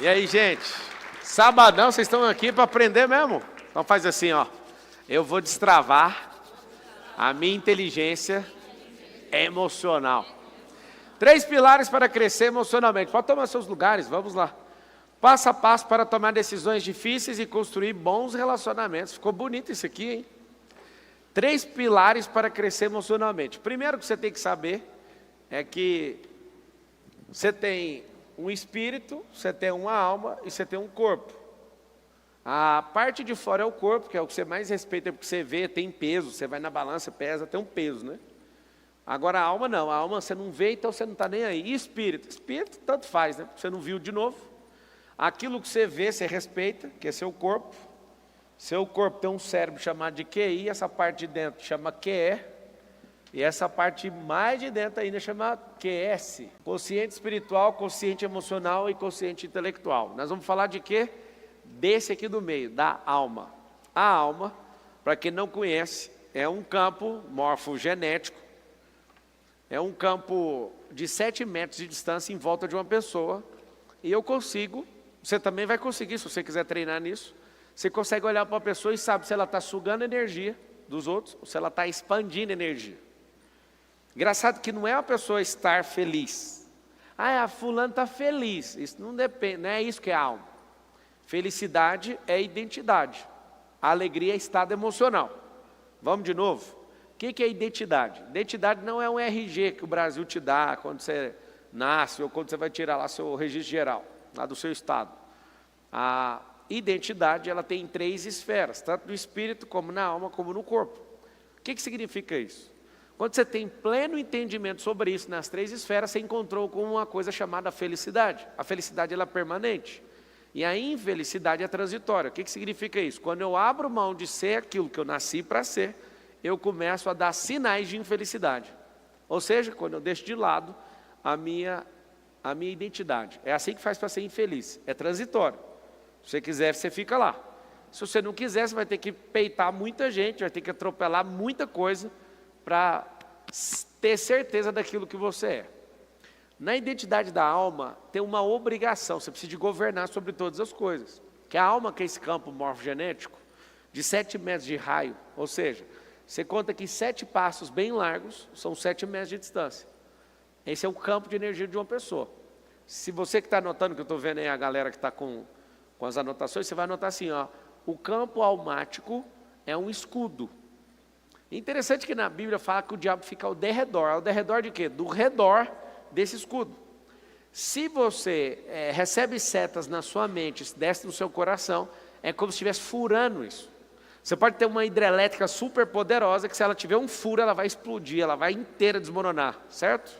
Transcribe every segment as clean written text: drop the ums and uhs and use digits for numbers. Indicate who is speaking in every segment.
Speaker 1: E aí, gente? Sabadão, vocês estão aqui para aprender mesmo? Então faz assim, ó. Eu vou destravar a minha inteligência emocional. 3 pilares para crescer emocionalmente. Pode tomar seus lugares, vamos lá. Passo a passo para tomar decisões difíceis e construir bons relacionamentos. Ficou bonito isso aqui, hein? 3 pilares para crescer emocionalmente. Primeiro que você tem que saber é que você tem um espírito, você tem uma alma e você tem um corpo. A parte de fora é o corpo, que é o que você mais respeita, porque você vê, tem peso, você vai na balança, pesa, tem um peso, né? Agora a alma não, a alma você não vê, então você não está nem aí. E espírito? Espírito tanto faz, né? Você não viu de novo. Aquilo que você vê, você respeita, que é seu corpo. Seu corpo tem um cérebro chamado de QI, essa parte de dentro chama QE. E essa parte mais de dentro ainda chama QS. Consciente espiritual, consciente emocional e consciente intelectual. Nós vamos falar de quê? Desse aqui do meio, da alma. A alma, para quem não conhece, é um campo morfogenético. É um campo de 7 metros de distância em volta de uma pessoa. E eu consigo, você também vai conseguir, se você quiser treinar nisso. Você consegue olhar para uma pessoa e sabe se ela está sugando energia dos outros ou se ela está expandindo energia. Engraçado que não é uma pessoa estar feliz. A fulano está feliz. Isso não depende, não é isso que é alma. Felicidade é identidade. A alegria é estado emocional. Vamos de novo? O que é identidade? Identidade não é um RG que o Brasil te dá quando você nasce ou quando você vai tirar lá seu registro geral, lá do seu estado. A identidade ela tem 3 esferas, tanto no espírito como na alma como no corpo. O que significa isso? Quando você tem pleno entendimento sobre isso nas 3 esferas, você encontrou com uma coisa chamada felicidade. A felicidade ela é permanente. E a infelicidade é transitória. O que significa isso? Quando eu abro mão de ser aquilo que eu nasci para ser, eu começo a dar sinais de infelicidade. Ou seja, quando eu deixo de lado a minha identidade. É assim que faz para ser infeliz. É transitório. Se você quiser, você fica lá. Se você não quiser, você vai ter que peitar muita gente, vai ter que atropelar muita coisa para ter certeza daquilo que você é. Na identidade da alma, tem uma obrigação, você precisa de governar sobre todas as coisas. Que a alma, que é esse campo morfogenético, de 7 metros de raio, ou seja, você conta que 7 passos bem largos, são 7 metros de distância. Esse é o campo de energia de uma pessoa. Se você que está anotando, que eu estou vendo aí a galera que está com as anotações, você vai anotar assim, ó, o campo almático é um escudo. Interessante que na Bíblia fala que o diabo fica ao derredor. Ao derredor de quê? Do redor desse escudo. Se você recebe setas na sua mente, desce no seu coração, é como se estivesse furando isso. Você pode ter uma hidrelétrica super poderosa, que se ela tiver um furo, ela vai explodir, ela vai inteira desmoronar, certo?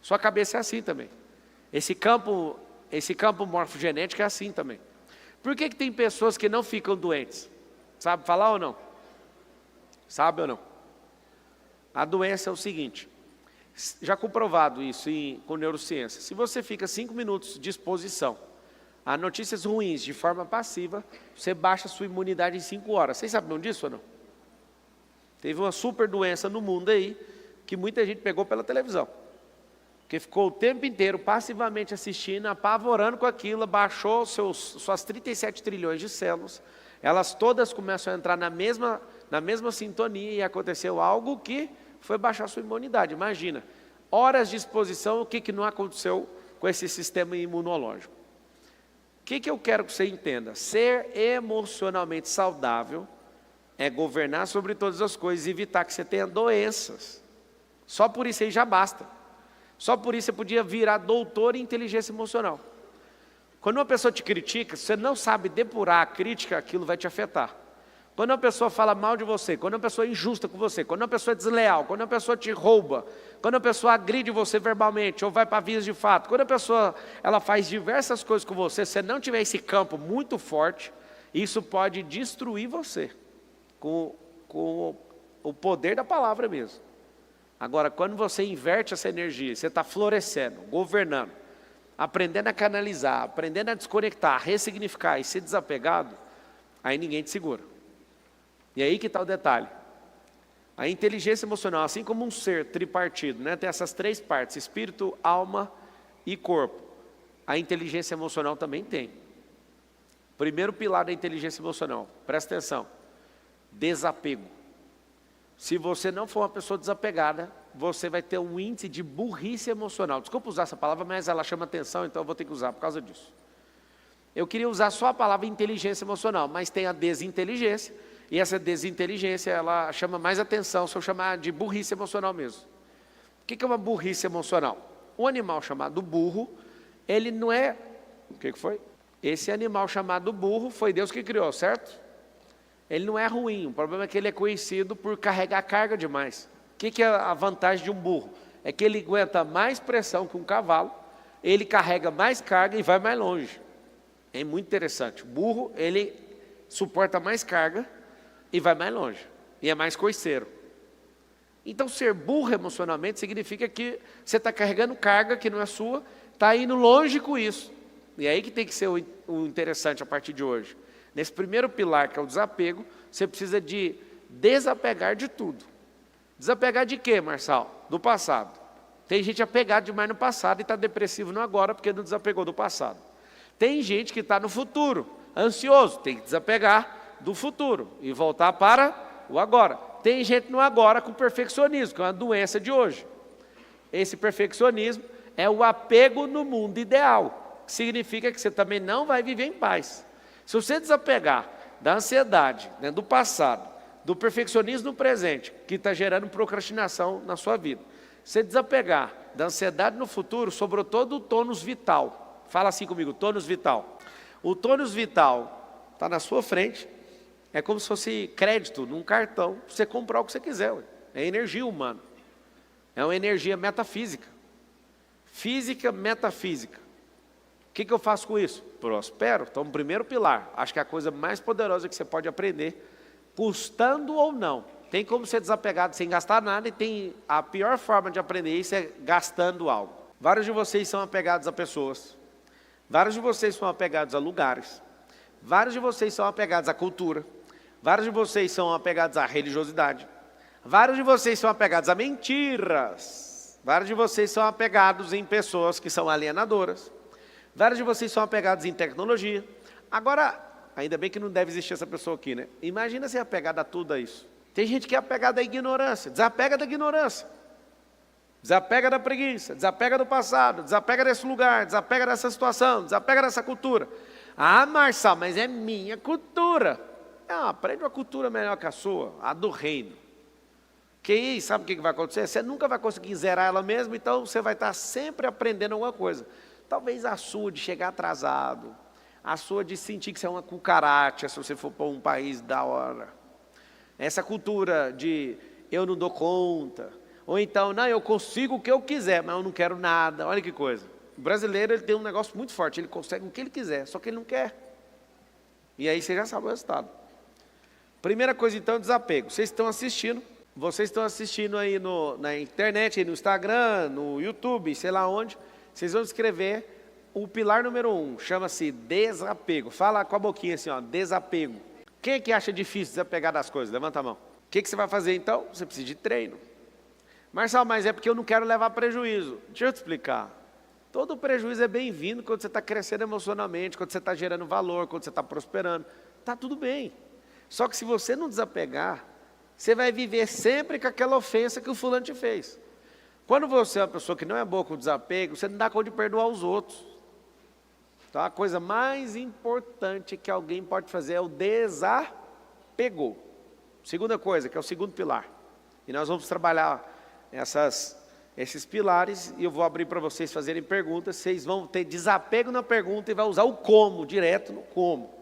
Speaker 1: Sua cabeça é assim também. Esse campo morfogenético é assim também. Por que tem pessoas que não ficam doentes? Sabe falar ou não? Sabe ou não? A doença é o seguinte, já comprovado isso com neurociência, se você fica 5 minutos de exposição a notícias ruins de forma passiva, você baixa a sua imunidade em 5 horas. Vocês sabiam disso ou não? Teve uma super doença no mundo aí, que muita gente pegou pela televisão, que ficou o tempo inteiro passivamente assistindo, apavorando com aquilo, baixou suas 37 trilhões de células, elas todas começam a entrar na mesma sintonia e aconteceu algo que foi baixar sua imunidade. Imagina, horas de exposição, o que não aconteceu com esse sistema imunológico. O que eu quero que você entenda? Ser emocionalmente saudável é governar sobre todas as coisas e evitar que você tenha doenças. Só por isso aí já basta. Só por isso você podia virar doutor em inteligência emocional. Quando uma pessoa te critica, se você não sabe depurar a crítica, aquilo vai te afetar. Quando uma pessoa fala mal de você, quando uma pessoa é injusta com você, quando uma pessoa é desleal, quando uma pessoa te rouba, quando uma pessoa agride você verbalmente ou vai para vias de fato, quando a pessoa ela faz diversas coisas com você, se você não tiver esse campo muito forte, isso pode destruir você com o poder da palavra mesmo. Agora, quando você inverte essa energia, você está florescendo, governando, aprendendo a canalizar, aprendendo a desconectar, ressignificar e ser desapegado, aí ninguém te segura. E aí que está o detalhe. A inteligência emocional, assim como um ser tripartido, né, tem essas 3 partes, espírito, alma e corpo. a inteligência emocional também tem. Primeiro pilar da inteligência emocional, presta atenção, desapego. Se você não for uma pessoa desapegada, você vai ter um índice de burrice emocional. Desculpa usar essa palavra, mas ela chama atenção, então eu vou ter que usar por causa disso. Eu queria usar só a palavra inteligência emocional, mas tem a desinteligência, e essa desinteligência, ela chama mais atenção, se eu chamar de burrice emocional mesmo. O que é uma burrice emocional? Um animal chamado burro, ele não é... O que foi? Esse animal chamado burro foi Deus que criou, certo? Ele não é ruim, o problema é que ele é conhecido por carregar carga demais. O que é a vantagem de um burro? É que ele aguenta mais pressão que um cavalo, ele carrega mais carga e vai mais longe. É muito interessante. O burro, ele suporta mais carga e vai mais longe. E é mais coiceiro. Então, ser burro emocionalmente significa que você está carregando carga que não é sua, está indo longe com isso. E é aí que tem que ser o interessante a partir de hoje. Nesse primeiro pilar, que é o desapego, você precisa de desapegar de tudo. Desapegar de quê, Marçal? Do passado. Tem gente apegada demais no passado e está depressivo no agora porque não desapegou do passado. Tem gente que está no futuro, ansioso, tem que desapegar do futuro e voltar para o agora. Tem gente no agora com perfeccionismo, que é uma doença de hoje. Esse perfeccionismo é o apego no mundo ideal, que significa que você também não vai viver em paz. Se você desapegar da ansiedade, né, do passado, do perfeccionismo no presente, que está gerando procrastinação na sua vida, se você desapegar da ansiedade no futuro, sobrou todo o tônus vital. Fala assim comigo, tônus vital. O tônus vital está na sua frente, é como se fosse crédito num cartão, para você comprar o que você quiser. É energia humana, é uma energia metafísica. Física, metafísica. O que eu faço com isso? Prospero. Então, o primeiro pilar, acho que é a coisa mais poderosa que você pode aprender, custando ou não. Tem como ser desapegado sem gastar nada, e tem a pior forma de aprender isso é gastando algo. Vários de vocês são apegados a pessoas, vários de vocês são apegados a lugares, vários de vocês são apegados à cultura, vários de vocês são apegados à religiosidade, vários de vocês são apegados a mentiras, vários de vocês são apegados em pessoas que são alienadoras, vários de vocês são apegados em tecnologia. Agora, ainda bem que não deve existir essa pessoa aqui, né? Imagina ser apegado a tudo isso. Tem gente que é apegada à ignorância, desapega da ignorância. Desapega da preguiça, desapega do passado, desapega desse lugar, desapega dessa situação, desapega dessa cultura. Ah, Marçal, mas é minha cultura. Aprende uma cultura melhor que a sua, a do reino. Que aí, sabe o que vai acontecer? Você nunca vai conseguir zerar ela mesmo, então você vai estar sempre aprendendo alguma coisa. Talvez a sua de chegar atrasado, a sua de sentir que você é uma cucaracha, se você for para um país da hora. Essa cultura de eu não dou conta, ou então, não, eu consigo o que eu quiser, mas eu não quero nada. Olha que coisa. O brasileiro, ele tem um negócio muito forte, ele consegue o que ele quiser, só que ele não quer. E aí você já sabe o resultado. Primeira coisa então, desapego. Vocês estão assistindo aí na internet, aí no Instagram, no YouTube, sei lá onde, vocês vão escrever o pilar número 1, chama-se desapego. Fala com a boquinha assim, ó, desapego. Quem é que acha difícil desapegar das coisas? Levanta a mão. O que você vai fazer então? Você precisa de treino. Marçal, mas é porque eu não quero levar prejuízo. Deixa eu te explicar. Todo prejuízo é bem-vindo quando você está crescendo emocionalmente, quando você está gerando valor, quando você está prosperando. Está tudo bem. Só que se você não desapegar, você vai viver sempre com aquela ofensa que o fulano te fez. Quando você é uma pessoa que não é boa com desapego, você não dá conta de perdoar os outros. Então, a coisa mais importante que alguém pode fazer é o desapego. Segunda coisa, que é o segundo pilar. E nós vamos trabalhar esses pilares, e eu vou abrir para vocês fazerem perguntas. Vocês vão ter desapego na pergunta e vai usar o como, direto no como.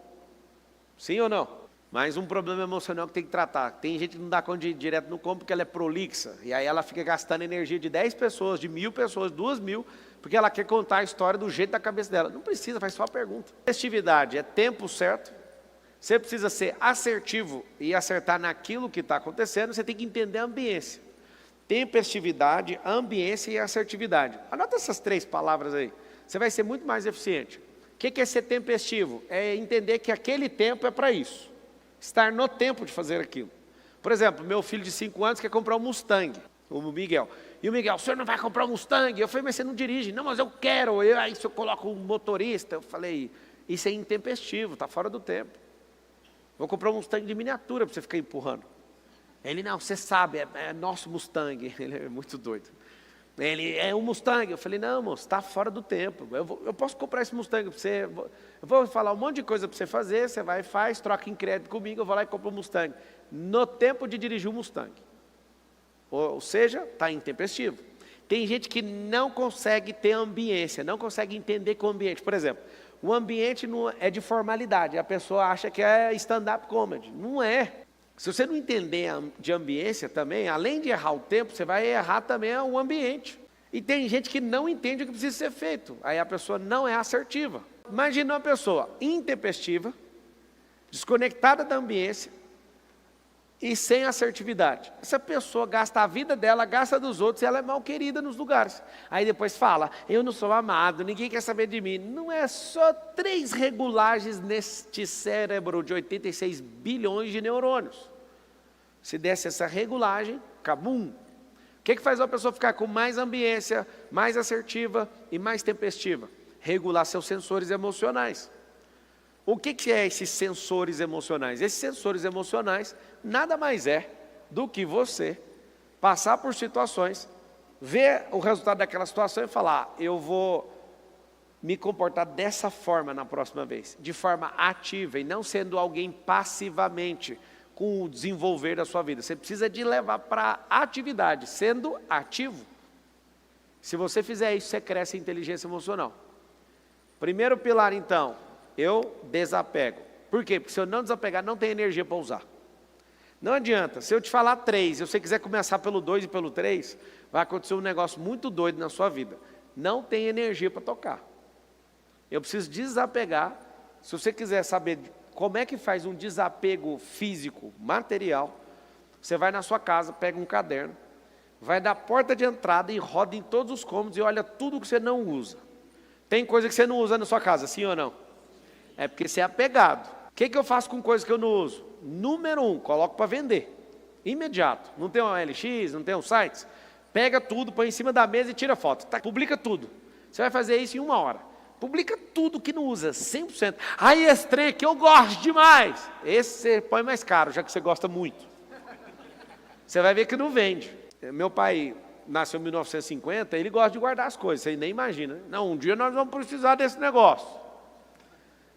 Speaker 1: Sim ou não? Mais um problema emocional que tem que tratar. Tem gente que não dá conta de ir direto no como porque ela é prolixa. E aí ela fica gastando energia de 10 pessoas, de 1.000 pessoas, 2.000, porque ela quer contar a história do jeito da cabeça dela. Não precisa, faz só a pergunta. Festividade é tempo certo. Você precisa ser assertivo e acertar naquilo que está acontecendo. Você tem que entender a ambiência. Tempestividade, ambiência e assertividade. Anota essas 3 palavras aí. Você vai ser muito mais eficiente. O que é ser tempestivo? É entender que aquele tempo é para isso. Estar no tempo de fazer aquilo. Por exemplo, meu filho de 5 anos quer comprar um Mustang, o Miguel. E o Miguel, o senhor não vai comprar um Mustang? Eu falei, mas você não dirige. Não, mas eu quero. Aí se eu coloco um motorista, eu falei, isso é intempestivo, está fora do tempo. Vou comprar um Mustang de miniatura para você ficar empurrando. Ele, não, você sabe, é nosso Mustang. Ele é muito doido. Ele, é um Mustang. Eu falei, não, moço, está fora do tempo. Eu posso comprar esse Mustang para você. Eu vou falar um monte de coisa para você fazer, você vai e faz, troca em crédito comigo, eu vou lá e compro um Mustang. No tempo de dirigir um Mustang. Ou seja, está intempestivo. Tem gente que não consegue ter ambiência, não consegue entender que o ambiente, por exemplo, o ambiente não é de formalidade, a pessoa acha que é stand-up comedy. Não é. Se você não entender de ambiência também, além de errar o tempo, você vai errar também o ambiente. E tem gente que não entende o que precisa ser feito. Aí a pessoa não é assertiva. Imagina uma pessoa intempestiva, desconectada da ambiência e sem assertividade. Essa pessoa gasta a vida dela, gasta dos outros e ela é mal querida nos lugares. Aí depois fala, eu não sou amado, ninguém quer saber de mim. Não é só 3 regulagens neste cérebro de 86 bilhões de neurônios. Se desse essa regulagem, cabum. O que faz uma pessoa ficar com mais ambiência, mais assertiva e mais tempestiva? Regular seus sensores emocionais. O que é esses sensores emocionais? Esses sensores emocionais nada mais é do que você passar por situações, ver o resultado daquela situação e falar, eu vou me comportar dessa forma na próxima vez, de forma ativa e não sendo alguém passivamente com o desenvolver da sua vida. Você precisa de levar para a atividade, sendo ativo. Se você fizer isso, você cresce em inteligência emocional. Primeiro pilar, então, eu desapego. Por quê? Porque se eu não desapegar, não tem energia para usar. Não adianta, se eu te falar 3, se você quiser começar pelo 2 e pelo 3, vai acontecer um negócio muito doido na sua vida. Não tem energia para tocar. Eu preciso desapegar. Se você quiser saber como é que faz um desapego físico, material, você vai na sua casa, pega um caderno, vai da porta de entrada e roda em todos os cômodos e olha tudo que você não usa. Tem coisa que você não usa na sua casa, sim ou não? É porque você é apegado. O que eu faço com coisas que eu não uso? Número 1, coloco para vender. Imediato. Não tem um LX, não tem um sites. Pega tudo, põe em cima da mesa e tira foto. Tá, publica tudo. Você vai fazer isso em 1 hora. Publica tudo que não usa, 100%. Aí esse trem aqui eu gosto demais. Esse você põe mais caro, já que você gosta muito. Você vai ver que não vende. Meu pai nasceu em 1950, ele gosta de guardar as coisas, você nem imagina. Não, um dia nós vamos precisar desse negócio.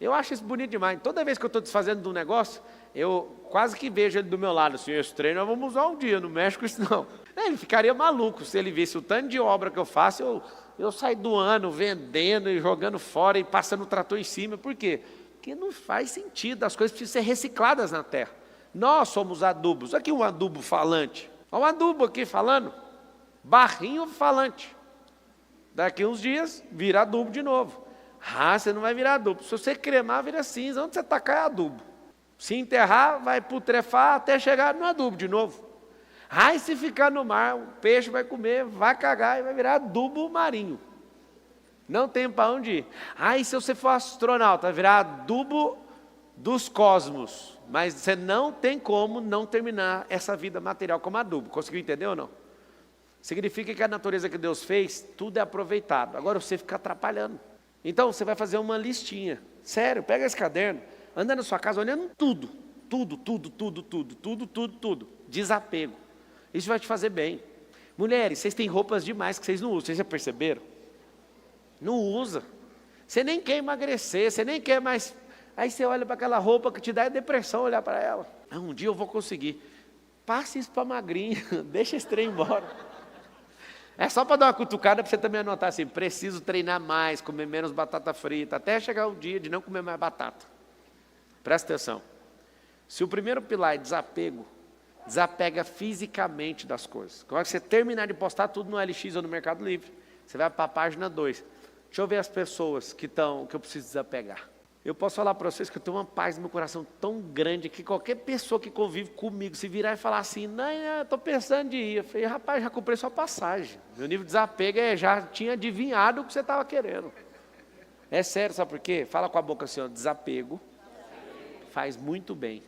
Speaker 1: Eu acho isso bonito demais. Toda vez que eu estou desfazendo de um negócio, eu quase que vejo ele do meu lado, assim, esse trem nós vamos usar um dia, não mexe com isso não. Ele ficaria maluco se ele visse o tanto de obra que eu faço, eu saio doando, vendendo e jogando fora e passando o trator em cima. Por quê? Porque não faz sentido, as coisas precisam ser recicladas na terra. Nós somos adubos. Aqui um adubo falante. Olha um adubo aqui falando. Barrinho falante. Daqui uns dias, vira adubo de novo. Ah, você não vai virar adubo. Se você cremar, vira cinza. Onde você tacar é adubo. Se enterrar, vai putrefar até chegar no adubo de novo. Ah, e se ficar no mar, o peixe vai comer, vai cagar e vai virar adubo marinho. Não tem para onde ir. Ah, e se você for astronauta, vai virar adubo dos cosmos. Mas você não tem como não terminar essa vida material como adubo. Conseguiu entender ou não? Significa que a natureza que Deus fez, tudo é aproveitado. Agora você fica atrapalhando. Então você vai fazer uma listinha. Sério, pega esse caderno, anda na sua casa olhando tudo. Tudo. Desapego. Isso vai te fazer bem. Mulheres, vocês têm roupas demais que vocês não usam. Vocês já perceberam? Não usa. Você nem quer emagrecer, você nem quer mais. Aí você olha para aquela roupa que te dá depressão olhar para ela. Ah, um dia eu vou conseguir. Passe isso para magrinha, deixa esse trem embora. É só para dar uma cutucada para você também anotar assim, preciso treinar mais, comer menos batata frita, até chegar o dia de não comer mais batata. Presta atenção. Se o primeiro pilar é desapego, desapega fisicamente das coisas. Quando você terminar de postar tudo no LX ou no Mercado Livre, você vai para a página 2. Deixa eu ver as pessoas que eu preciso desapegar. Eu posso falar para vocês que eu tenho uma paz no meu coração tão grande que qualquer pessoa que convive comigo, se virar e falar assim, não, estou pensando de ir. Eu falei, rapaz, já comprei sua passagem. Meu nível de desapego já tinha adivinhado o que você estava querendo. É sério, sabe por quê? Fala com a boca assim, ó, desapego faz muito bem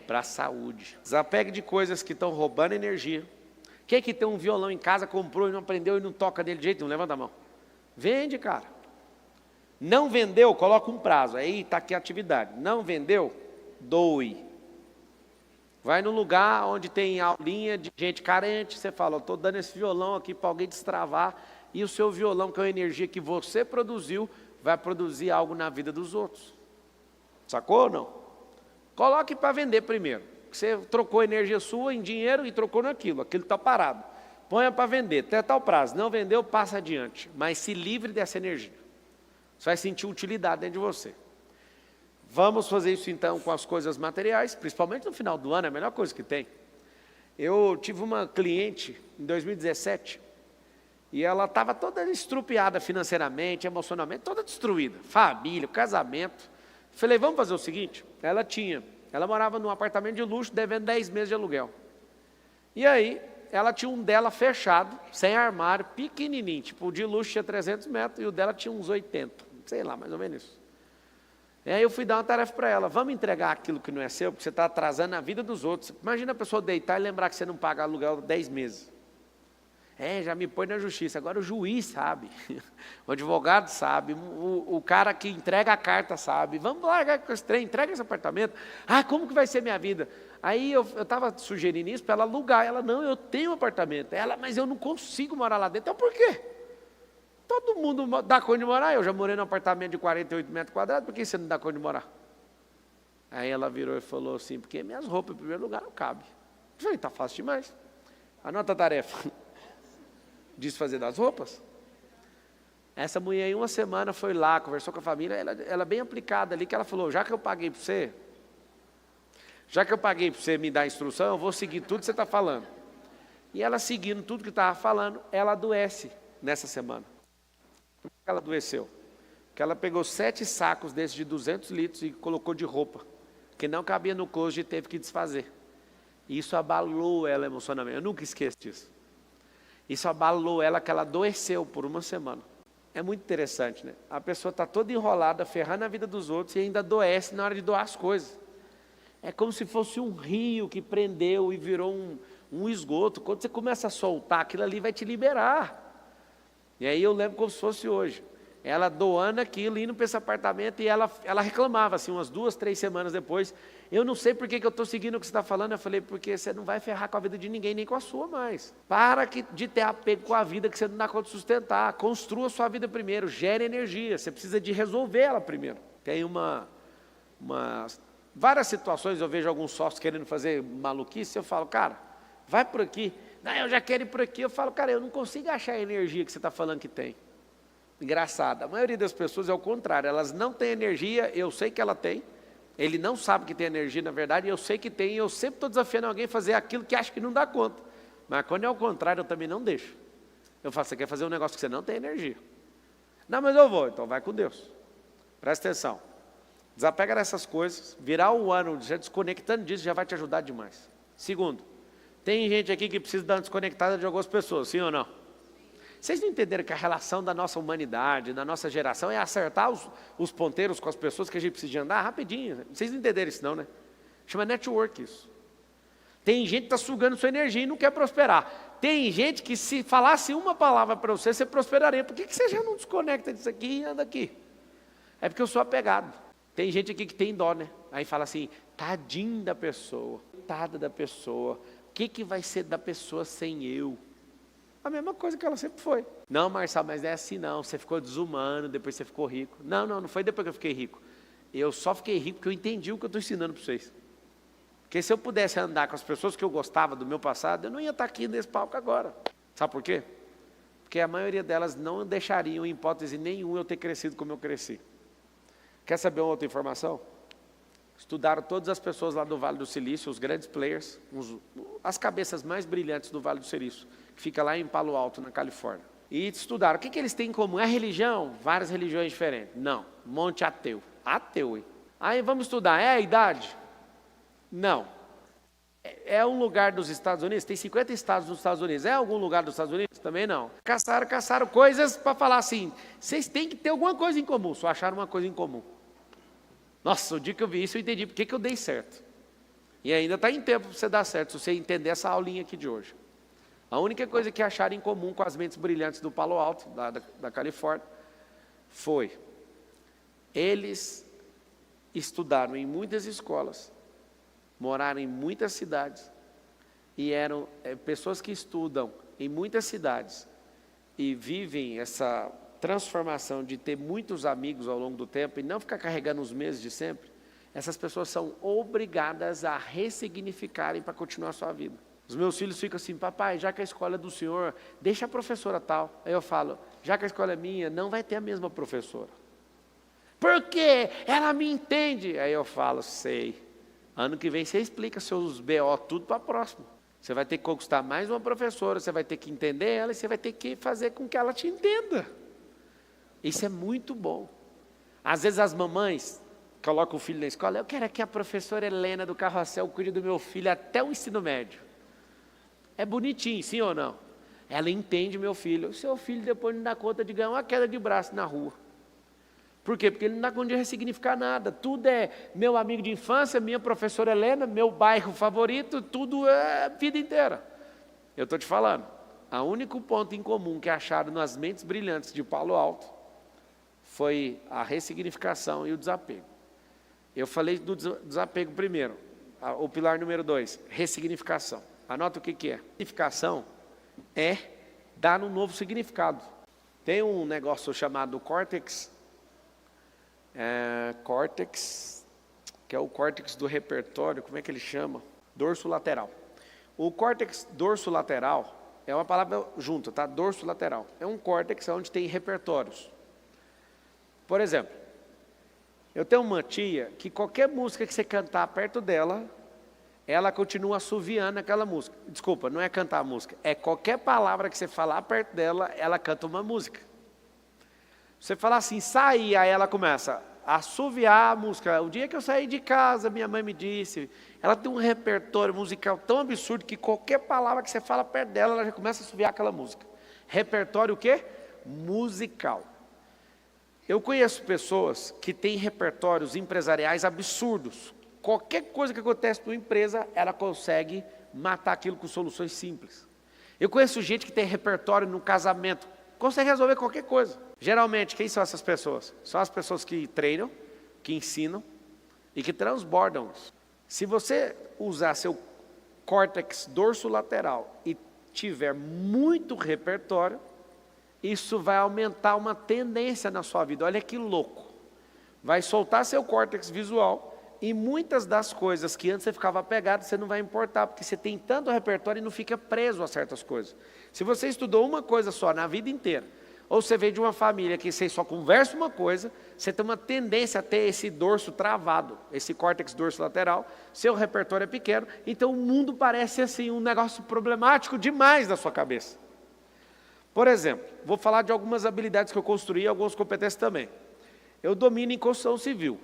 Speaker 1: para a saúde. Desapegue de coisas que estão roubando energia, Quem que tem um violão em casa, comprou e não aprendeu e não toca dele de jeito nenhum? Levanta a mão. Vende, cara. Não vendeu, coloca um prazo. Aí está aqui a atividade. Não vendeu, doe. Vai no lugar onde tem aulinha de gente carente, você fala, estou dando esse violão aqui para alguém destravar, e o seu violão, que é a energia que você produziu, vai produzir algo na vida dos outros. Sacou ou não? Coloque para vender primeiro. Você trocou a energia sua em dinheiro e trocou naquilo, aquilo está parado. Ponha para vender, até tal prazo. Não vendeu, passa adiante. Mas se livre dessa energia. Você vai sentir utilidade dentro de você. Vamos fazer isso então com as coisas materiais, principalmente no final do ano, é a melhor coisa que tem. Eu tive uma cliente em 2017 e ela estava toda estrupiada financeiramente, emocionalmente, toda destruída. Família, casamento. Falei, vamos fazer o seguinte, ela morava num apartamento de luxo, devendo 10 meses de aluguel. E aí, ela tinha um dela fechado, sem armário, pequenininho, tipo o de luxo tinha 300 metros e o dela tinha uns 80, sei lá, mais ou menos isso. E aí eu fui dar uma tarefa para ela, vamos entregar aquilo que não é seu, porque você está atrasando a vida dos outros. Imagina a pessoa deitar e lembrar que você não paga aluguel 10 meses. Já me põe na justiça. Agora o juiz sabe, o advogado sabe, o cara que entrega a carta sabe. Vamos largar com esse trem, entrega esse apartamento. Como que vai ser minha vida? Aí eu estava sugerindo isso para ela alugar. Ela, não, eu tenho um apartamento. Ela, mas eu não consigo morar lá dentro. Então por quê? Todo mundo dá conta de morar. Eu já morei num apartamento de 48 metros quadrados, por que você não dá conta de morar? Aí ela virou e falou assim, porque minhas roupas em primeiro lugar não cabem. Eu falei, está fácil demais. Anota a tarefa. Desfazer das roupas. Essa mulher em uma semana foi lá, conversou com a família, ela bem aplicada ali, que ela falou, já que eu paguei para você me dar a instrução, eu vou seguir tudo que você está falando. E ela seguindo tudo que estava falando, ela adoece nessa semana. Por que ela adoeceu? Porque ela pegou 7 sacos desses de 200 litros e colocou de roupa, que não cabia no closet e teve que desfazer. E isso abalou ela emocionalmente, eu nunca esqueço disso. Isso abalou ela, que ela adoeceu por uma semana. É muito interessante, né? A pessoa está toda enrolada, ferrando a vida dos outros e ainda adoece na hora de doar as coisas. É como se fosse um rio que prendeu e virou um esgoto. Quando você começa a soltar, aquilo ali vai te liberar. E aí eu lembro como se fosse hoje. Ela doando aquilo, indo para esse apartamento, e ela reclamava, assim, umas 2, 3 semanas depois, eu não sei por que eu estou seguindo o que você está falando. Eu falei, porque você não vai ferrar com a vida de ninguém, nem com a sua mais. Para de ter apego com a vida que você não dá conta de sustentar. Construa a sua vida primeiro, gere energia, você precisa de resolver ela primeiro. Tem várias situações, eu vejo alguns sócios querendo fazer maluquice, eu falo, cara, vai por aqui. Não, eu já quero ir por aqui. Eu falo, cara, eu não consigo achar a energia que você está falando que tem. Engraçado, a maioria das pessoas é o contrário, elas não têm energia, eu sei que ela tem, ele não sabe que tem energia na verdade, eu sei que tem, e eu sempre estou desafiando alguém a fazer aquilo que acha que não dá conta, mas quando é o contrário eu também não deixo. Eu falo, você quer fazer um negócio que você não tem energia? Não, mas eu vou, então vai com Deus. Presta atenção, desapega dessas coisas, virar o ano já desconectando disso já vai te ajudar demais. Segundo, tem gente aqui que precisa dar uma desconectada de algumas pessoas, sim ou não? Vocês não entenderam que a relação da nossa humanidade, da nossa geração, é acertar os ponteiros com as pessoas que a gente precisa de andar rapidinho? Vocês não entenderam isso não, né? Chama network isso. Tem gente que está sugando sua energia e não quer prosperar. Tem gente que se falasse uma palavra para você, você prosperaria. Por que você já não desconecta disso aqui e anda aqui? É porque eu sou apegado. Tem gente aqui que tem dó, né? Aí fala assim, tadinho da pessoa, coitada da pessoa. O que vai ser da pessoa sem eu? A mesma coisa que ela sempre foi. Não, Marçal, mas é assim não, você ficou desumano, depois você ficou rico. Não foi depois que eu fiquei rico. Eu só fiquei rico porque eu entendi o que eu estou ensinando para vocês. Porque se eu pudesse andar com as pessoas que eu gostava do meu passado, eu não ia estar aqui nesse palco agora. Sabe por quê? Porque a maioria delas não deixariam, em hipótese nenhuma, eu ter crescido como eu cresci. Quer saber uma outra informação? Estudaram todas as pessoas lá do Vale do Silício, os grandes players, as cabeças mais brilhantes do Vale do Silício, que fica lá em Palo Alto, na Califórnia. E estudaram, o que eles têm em comum? É religião? Várias religiões diferentes. Não, um monte ateu. Ateu, hein? Aí vamos estudar, é a idade? Não. É um lugar dos Estados Unidos? Tem 50 estados nos Estados Unidos. É algum lugar dos Estados Unidos? Também não. Caçaram coisas para falar assim, vocês têm que ter alguma coisa em comum. Só acharam uma coisa em comum. Nossa, o dia que eu vi isso eu entendi por que eu dei certo. E ainda está em tempo para você dar certo, se você entender essa aulinha aqui de hoje. A única coisa que acharam em comum com as mentes brilhantes do Palo Alto, da Califórnia, foi eles estudaram em muitas escolas, moraram em muitas cidades, e eram pessoas que estudam em muitas cidades e vivem essa transformação de ter muitos amigos ao longo do tempo e não ficar carregando os meses de sempre. Essas pessoas são obrigadas a ressignificarem para continuar a sua vida. Os meus filhos ficam assim: papai, já que a escola é do senhor, deixa a professora tal. Aí eu falo: já que a escola é minha, não vai ter a mesma professora. Por quê? Ela me entende. Aí eu falo: sei. Ano que vem você explica seus BO tudo para a próxima. Você vai ter que conquistar mais uma professora, você vai ter que entender ela e você vai ter que fazer com que ela te entenda. Isso é muito bom. Às vezes as mamães colocam o filho na escola: eu quero que a professora Helena do Carrossel cuide do meu filho até o ensino médio. É bonitinho, sim ou não? Ela entende meu filho. O seu filho depois não dá conta de ganhar uma queda de braço na rua. Por quê? Porque ele não dá conta de ressignificar nada. Tudo é meu amigo de infância, minha professora Helena, meu bairro favorito, tudo é a vida inteira. Eu estou te falando, o único ponto em comum que acharam nas mentes brilhantes de Palo Alto foi a ressignificação e o desapego. Eu falei do desapego primeiro, o pilar número 2, ressignificação. Anota o que é. Ressignificação é dar um novo significado. Tem um negócio chamado córtex, que é o córtex do repertório, como é que ele chama? Dorso lateral. O córtex dorso lateral é uma palavra junta, tá? Dorso lateral. É um córtex onde tem repertórios. Por exemplo, eu tenho uma tia que qualquer música que você cantar perto dela, ela continua assoviando aquela música. Desculpa, não é cantar a música, é qualquer palavra que você falar perto dela, ela canta uma música. Você fala assim, sair, aí ela começa a assoviar a música. O dia que eu saí de casa, minha mãe me disse. Ela tem um repertório musical tão absurdo que qualquer palavra que você fala perto dela, ela já começa a assoviar aquela música. Repertório o quê? Musical. Eu conheço pessoas que têm repertórios empresariais absurdos. Qualquer coisa que acontece numa empresa, ela consegue matar aquilo com soluções simples. Eu conheço gente que tem repertório no casamento, consegue resolver qualquer coisa. Geralmente, quem são essas pessoas? São as pessoas que treinam, que ensinam e que transbordam. Se você usar seu córtex dorsolateral e tiver muito repertório, isso vai aumentar uma tendência na sua vida. Olha que louco. Vai soltar seu córtex visual e muitas das coisas que antes você ficava apegado, você não vai importar, porque você tem tanto repertório e não fica preso a certas coisas. Se você estudou uma coisa só na vida inteira, ou você veio de uma família que você só conversa uma coisa, você tem uma tendência a ter esse dorso travado, esse córtex dorso lateral, seu repertório é pequeno, então o mundo parece assim um negócio problemático demais na sua cabeça. Por exemplo, vou falar de algumas habilidades que eu construí e algumas competências também. Eu domino em construção civil,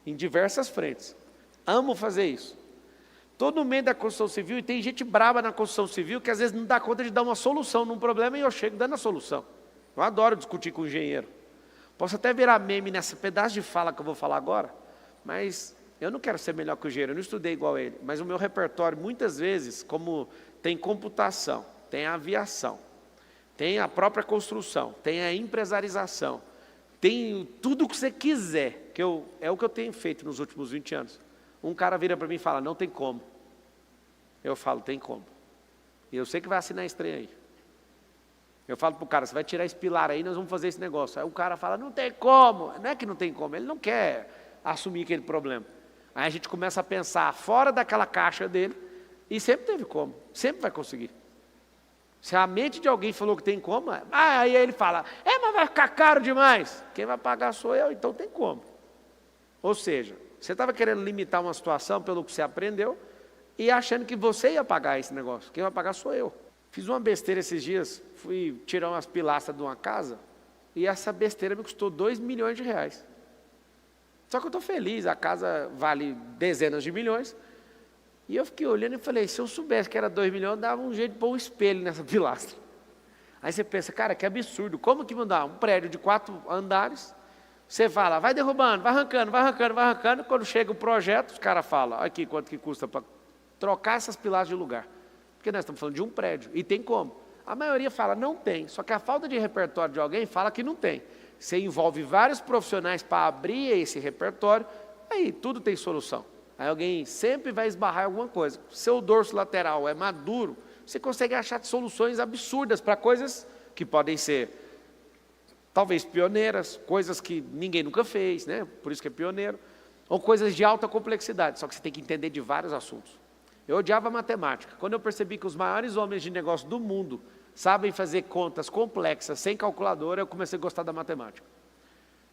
Speaker 1: em diversas frentes. Amo fazer isso. Estou no meio da construção civil e tem gente brava na construção civil que às vezes não dá conta de dar uma solução num problema e eu chego dando a solução. Eu adoro discutir com o engenheiro. Posso até virar meme nesse pedaço de fala que eu vou falar agora, mas eu não quero ser melhor que o engenheiro, eu não estudei igual ele. Mas o meu repertório, muitas vezes, como tem computação, tem aviação, tem a própria construção, tem a empresarização, tem tudo o que você quiser, é o que eu tenho feito nos últimos 20 anos. Um cara vira para mim e fala, não tem como. Eu falo, tem como. E eu sei que vai assinar esse trem aí. Eu falo para o cara, você vai tirar esse pilar aí, nós vamos fazer esse negócio. Aí o cara fala, não tem como. Não é que não tem como, ele não quer assumir aquele problema. Aí a gente começa a pensar fora daquela caixa dele, e sempre teve como, sempre vai conseguir. Se a mente de alguém falou que tem como, aí ele fala, mas vai ficar caro demais. Quem vai pagar sou eu, então tem como. Ou seja, você estava querendo limitar uma situação pelo que você aprendeu, e achando que você ia pagar esse negócio. Quem vai pagar sou eu. Fiz uma besteira esses dias, fui tirar umas pilastras de uma casa, e essa besteira me custou 2 milhões de reais. Só que eu estou feliz, a casa vale dezenas de milhões, e eu fiquei olhando e falei, se eu soubesse que era 2 milhões, dava um jeito de pôr um espelho nessa pilastra. Aí você pensa, cara, que absurdo, como que mandar um prédio de 4 andares, você fala, vai derrubando, vai arrancando, quando chega o projeto, os caras falam, aqui quanto que custa para trocar essas pilastras de lugar. Porque nós estamos falando de um prédio, e tem como. A maioria fala, não tem, só que a falta de repertório de alguém fala que não tem. Você envolve vários profissionais para abrir esse repertório, aí tudo tem solução. Aí alguém sempre vai esbarrar em alguma coisa. Seu dorso lateral é maduro, você consegue achar soluções absurdas para coisas que podem ser, talvez, pioneiras, coisas que ninguém nunca fez, né? Por isso que é pioneiro, ou coisas de alta complexidade, só que você tem que entender de vários assuntos. Eu odiava matemática. Quando eu percebi que os maiores homens de negócio do mundo sabem fazer contas complexas sem calculadora, eu comecei a gostar da matemática.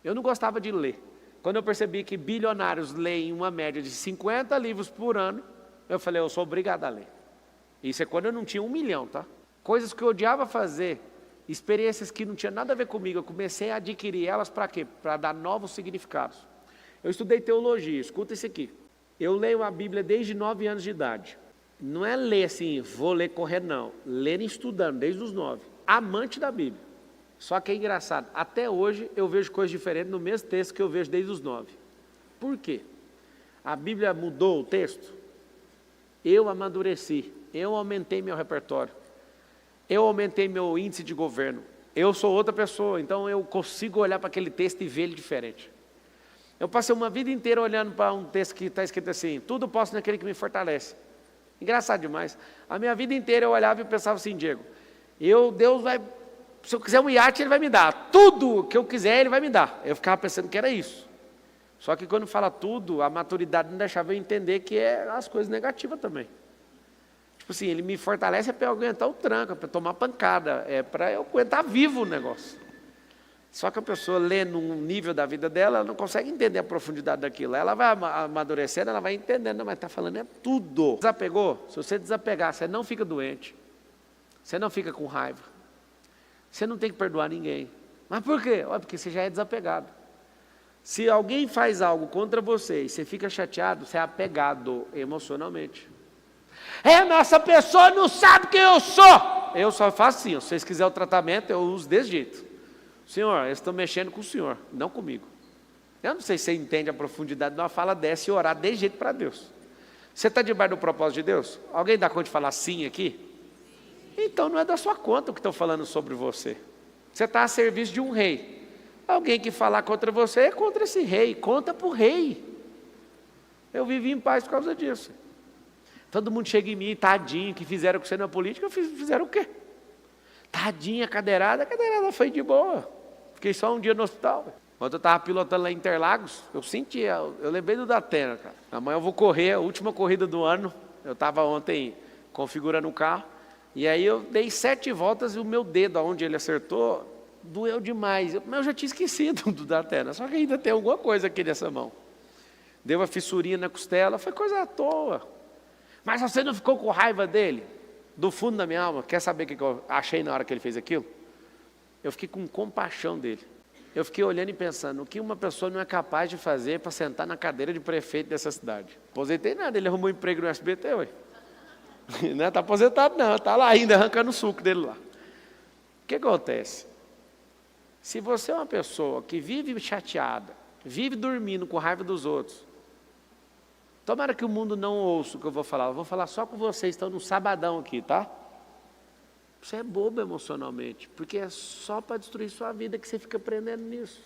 Speaker 1: Eu não gostava de ler. Quando eu percebi que bilionários leem uma média de 50 livros por ano, eu falei, eu sou obrigado a ler. Isso é quando eu não tinha 1 milhão, tá? Coisas que eu odiava fazer, experiências que não tinham nada a ver comigo, eu comecei a adquirir elas para quê? Para dar novos significados. Eu estudei teologia, escuta isso aqui. Eu leio a Bíblia desde 9 anos de idade. Não é ler assim, vou ler correndo, não. Ler estudando, desde os 9. Amante da Bíblia. Só que é engraçado, até hoje eu vejo coisas diferentes no mesmo texto que eu vejo desde os 9. Por quê? A Bíblia mudou o texto? Eu amadureci, eu aumentei meu repertório, eu aumentei meu índice de governo. Eu sou outra pessoa, então eu consigo olhar para aquele texto e ver ele diferente. Eu passei uma vida inteira olhando para um texto que está escrito assim, tudo posso naquele que me fortalece. Engraçado demais. A minha vida inteira eu olhava e pensava assim, Diego, Deus vai, se eu quiser um iate, Ele vai me dar. Tudo que eu quiser, Ele vai me dar. Eu ficava pensando que era isso. Só que quando fala tudo, a maturidade não deixava eu entender que é as coisas negativas também. Tipo assim, Ele me fortalece para eu aguentar o tranco, para tomar pancada, é para eu aguentar vivo o negócio. Só que a pessoa lê num nível da vida dela, ela não consegue entender a profundidade daquilo. Ela vai amadurecendo, ela vai entendendo, mas está falando é tudo. Desapegou? Se você desapegar, você não fica doente. Você não fica com raiva. Você não tem que perdoar ninguém. Mas por quê? Porque você já é desapegado. Se alguém faz algo contra você e você fica chateado, você é apegado emocionalmente. Essa pessoa não sabe quem eu sou. Eu só faço assim, se vocês quiserem o tratamento, eu uso desse jeito. Senhor, eles estão mexendo com o Senhor, não comigo. Eu não sei se você entende a profundidade de uma fala dessa e orar desse jeito para Deus. Você está debaixo do propósito de Deus? Alguém dá conta de falar sim aqui? Então não é da sua conta o que estão falando sobre você. Você está a serviço de um rei. Alguém que falar contra você é contra esse rei, conta para o rei. Eu vivi em paz por causa disso. Todo mundo chega em mim, tadinho, que fizeram com você na política, fizeram o quê? Tadinha, a cadeirada foi de boa. Fiquei só um dia no hospital. Quando eu estava pilotando lá em Interlagos, eu lembrei do Datena, cara. Amanhã eu vou correr, a última corrida do ano. Eu estava ontem configurando o carro. E aí eu dei 7 voltas e o meu dedo, onde ele acertou, doeu demais. Mas eu já tinha esquecido do Datena, só que ainda tem alguma coisa aqui nessa mão. Deu uma fissurinha na costela, foi coisa à toa. Mas você não ficou com raiva dele? Do fundo da minha alma, quer saber o que eu achei na hora que ele fez aquilo? Eu fiquei com compaixão dele. Eu fiquei olhando e pensando, o que uma pessoa não é capaz de fazer para sentar na cadeira de prefeito dessa cidade? Aposentei nada, ele arrumou um emprego no SBT, ué. Não está aposentado não, está lá ainda arrancando o suco dele lá. O que acontece? Se você é uma pessoa que vive chateada, vive dormindo com raiva dos outros, tomara que o mundo não ouça o que eu vou falar só com vocês, estão no sabadão aqui, tá? Você é bobo emocionalmente, porque é só para destruir sua vida que você fica prendendo nisso.